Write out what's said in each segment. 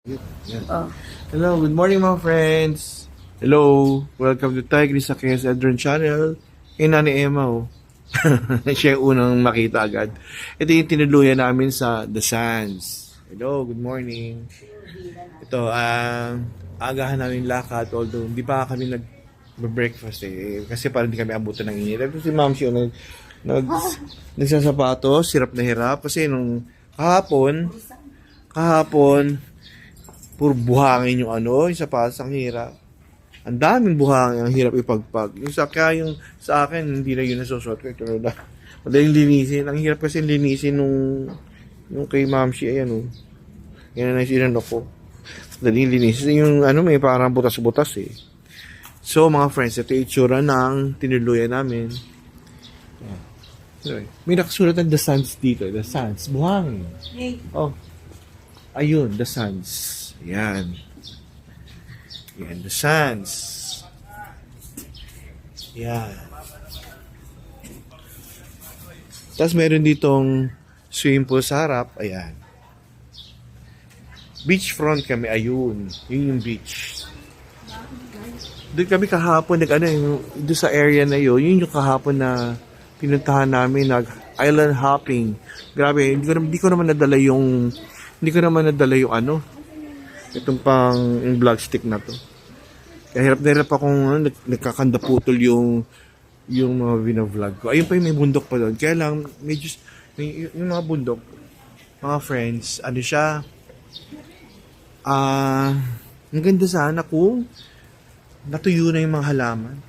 Yan. Oh. Hello, good morning mga friends. Hello, welcome to Tigris sa KS Edron Channel. Nani Emma, oh. Siya yung unang makita agad. Ito yung tinuluyan namin sa The Sands. Hello, good morning. Ito, agahan namin lakad, although hindi pa kami nag-breakfast kasi parang hindi kami abutan ng init. Ito si Ma'am Shio nagsasapatos, hirap na hirap kasi nung kahapon puro buhangin yung yung sapatos, ang hirap. Ang daming buhangin, ang hirap ipagpag. Yung sa akin, hindi na yun nasusuot ko. Ito na. Madaling linisin. Ang hirap kasi linisin yung kay Ma'am Shi, ayan o. Yan na sinanok ko. Madaling linisin. Yung may parang butas-butas eh. So mga friends, ito yung itsura ng tinuluyan namin. May nakasulat ng The Sands dito. The Sands. Buhangin. Oh. Ayun, The Sands. Yan. Yan, The Sands. Yan. Tapos meron ditong swimming pool sa harap. Ayan. Beachfront kami. Ayun. Yun yung beach. Doon kami kahapon, doon sa area na yun yung kahapon na pinuntahan namin, island hopping. Grabe, hindi ko naman nadala yung itong pang vlog stick na to. Kaya hirap na hirap akong nagkakandaputol yung mga vlog ko. Ayun pa yung may bundok pa doon. Kaya lang, medyo, yung mga bundok, mga friends, ang ganda sana kung natuyo na yung mga halaman.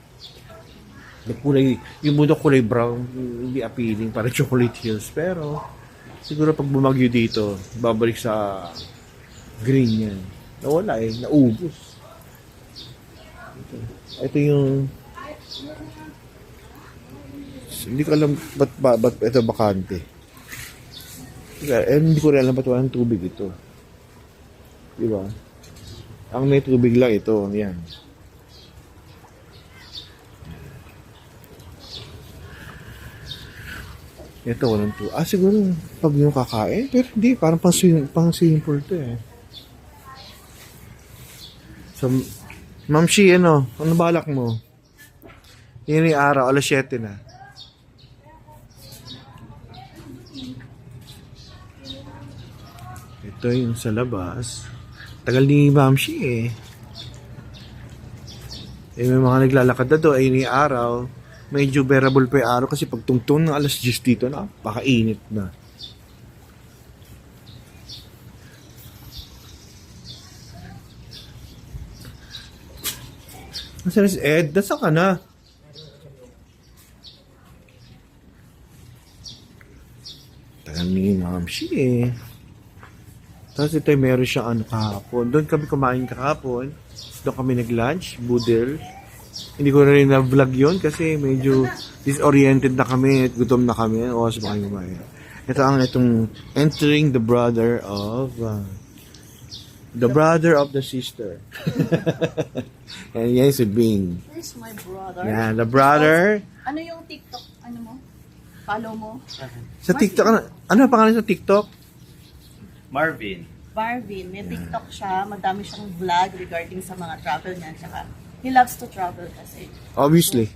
Yung bundok kulay brown, hindi appealing, para chocolate hills. Pero, siguro pag bumagyo dito, babalik sa green yan. Nawala naubos. Ito yung hindi ko alam ba't ito bakante. Hindi ko rin alam ba't walang tubig ito. Diba? Ang may tubig lang ito. Yan. Ito walang tubig. Siguro pag yung kakain. Pero hindi. Parang pang swimming pool to eh. So, Ma'am Shi, ano balak mo? Yun yung araw, alas 7 na. Ito yung sa labas. Tagal ni Ma'am Shi eh. May mga naglalakad na doon. Ayun yung araw. Medyo bearable pa yung araw kasi pag tungtong ng alas 10 dito, napakainit na. Nasaan si Ed? Nasaan ka na? Tagal ni Ma'am Shi eh. Tapos ito meron siyang kahapon. Doon kami kumain kahapon. Doon kami nag-lunch, Budel. Hindi ko na rin na-vlog yun kasi medyo disoriented na kami at gutom na kami. Oras ba kayo kumain? Ito ang itong entering the brother of the sister. And yes, si Bing. Where's my brother? Yeah, the brother. Ano yung TikTok? Ano mo? Follow mo? Sa TikTok, ano pangalan sa TikTok? Marvin. Marvin. May TikTok siya. Madami siyang vlog regarding sa mga travel niya. Tsaka, he loves to travel kasi. Obviously.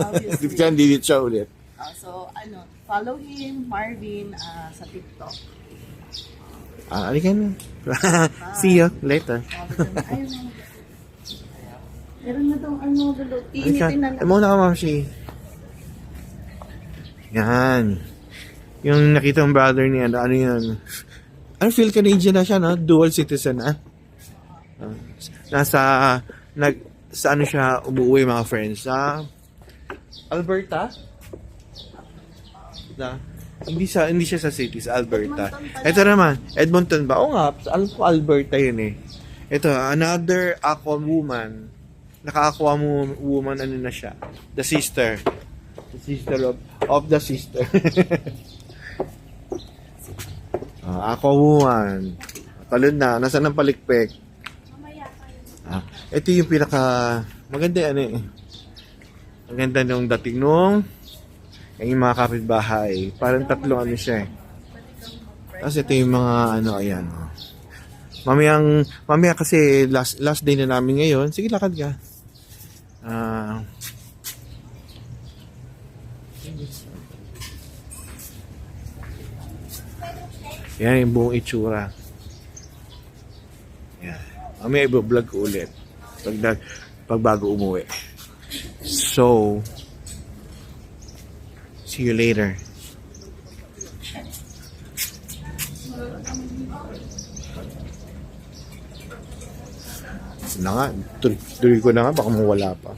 Obviously. Can't delete siya ulit. So, follow him, Marvin, sa TikTok. Alikan na. See you later. Ayun. Meron na daw bulog. Alikan. Iinitin na lang. Muna ka, Ma'am Shi. Yan. Yung nakita mong brother niya, ano yan? Feel Canadian na siya, no? Dual citizen, sa siya umuwi, mga friends? Sa Alberta? Hindi siya sa city, sa Alberta. Ito naman, Edmonton ba? Oo nga, alam ko Alberta yun eh. Ito, another Aqua woman. Naka-Aqua woman, na siya? The sister. The sister of the sister. Aqua woman. Talon na, nasaan ang palikpik? Ito yung maganda maganda nung dating nung yung mga kapitbahay. Parang tatlong siya eh. Tapos ito yung mga ayan. Mamaya kasi last day na namin ngayon. Sige, lakad ka. Yan yung buong itsura. Yan. Mamaya i-vlog ko ulit. Pag bago umuwi. So, see you later. Na nga, tuloy ko na nga, baka mawala pa.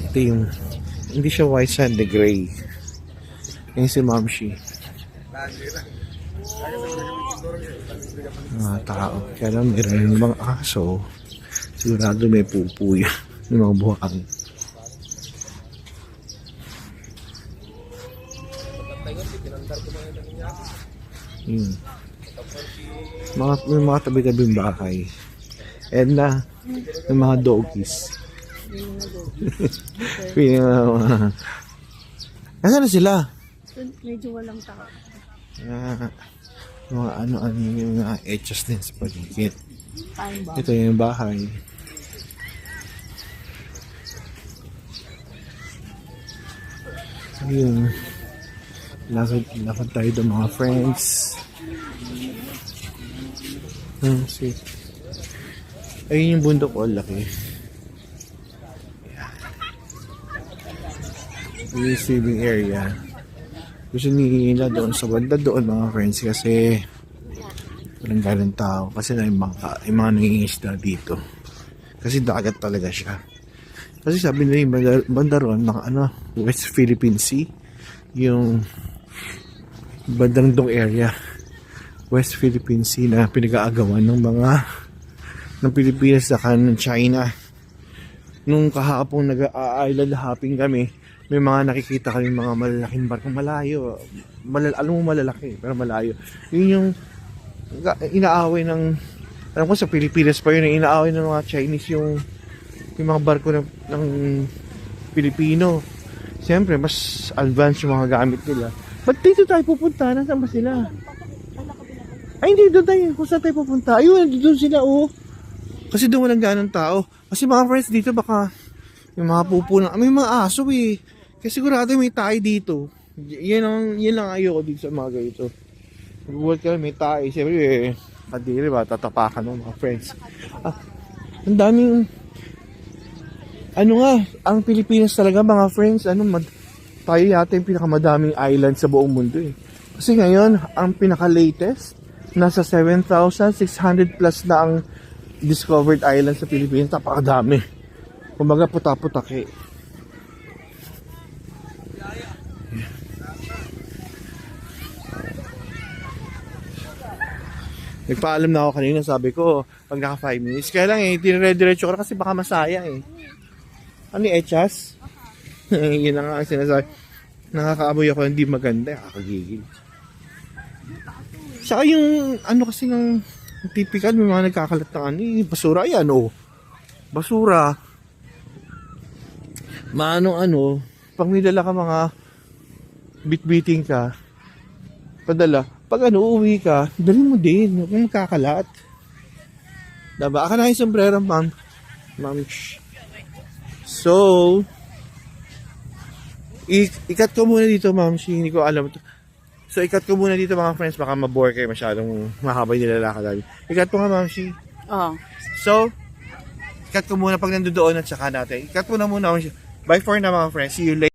Ito yung, hindi siya white sand, the gray. Yan si Mamshi. Mga tao. Kaya lang, meron yung mga aso. Sigurado may pupo yun. Yung mga buhang. Yun. May mga tabi-tabing bahay. And na, may mga doggies. Nasaan na sila? Medyo walang tao. Mga ano-ano yung mga etchas din sa paligid. Time bomb. Ito yung bahay. Ayun. Lakad tayo ng mga friends. See. Ayun yung bundok ko, laki. Yeah. Yung receiving area. Gusto nila doon sa banda doon mga friends kasi walang galang tao kasi na yung mga nangingisda dito. Kasi dagat talaga siya. Kasi sabi nila yung banda roon, mga West Philippine Sea, yung bandang dong area. West Philippine Sea na pinag-aagawan ng ng Pilipinas sa ng China. Nung kahapon nag-island hopping kami, may mga nakikita kami mga malalaking barko malayo. Alam mo malalaki, pero malayo. Yun yung inaaway ng, alam ko sa Pilipinas pa yun, inaaway ng mga Chinese yung mga barko ng Pilipino. Siyempre, mas advanced yung mga gamit nila. Ba't dito tayo pupunta? Nasaan ba sila? Ay, hindi doon tayo. Kung saan tayo pupunta? Ayun, doon sila, oh. Kasi doon walang ganong tao. Kasi mga friends dito, baka yung mga pupo na, may mga aso eh. Kasi sigurado may tayo dito. Yan lang ayoko dito sa mga ganito. Mag-work ka, may tayo. Siyempre, kadiri ba, tatapakan ng mga friends. Ang daming, ang Pilipinas talaga, mga friends, tayo yata yung pinakamadaming island sa buong mundo eh. Kasi ngayon, ang pinaka-latest, nasa 7,600 plus na ang discovered island sa Pilipinas. Napakadami. Kumbaga puta-putaki. Nagpaalam na ako kanina, sabi ko, pag naka 5 minutes. Kaya lang tinire-diretso ko na kasi baka masayang eh. Ano yung echas? Yun na nga ang sinasabi. Nakakaamoy ako, hindi maganda. Kakagigil. Saka yung kasi ng typical, may mga nagkakalat ng basura yan basura. Pag nidala ka mga bitbiting ka, padala, pag uuwi ka, dali mo din, huwag mong magkakalat. Diba? Aka na yung sombrero, ma'am. So, ikat ko muna dito, ma'am. Hindi ko alam ito. So, ikat ko muna dito mga friends. Baka mabore kayo masyadong mahaba yung nilalakad natin. Ikat ko nga, Ma'am Shi. Oh. So, ikat ko muna pag nandoon at saka natin. Ikat ko na muna, Ma'am Shi. Bye for now mga friends. See you later.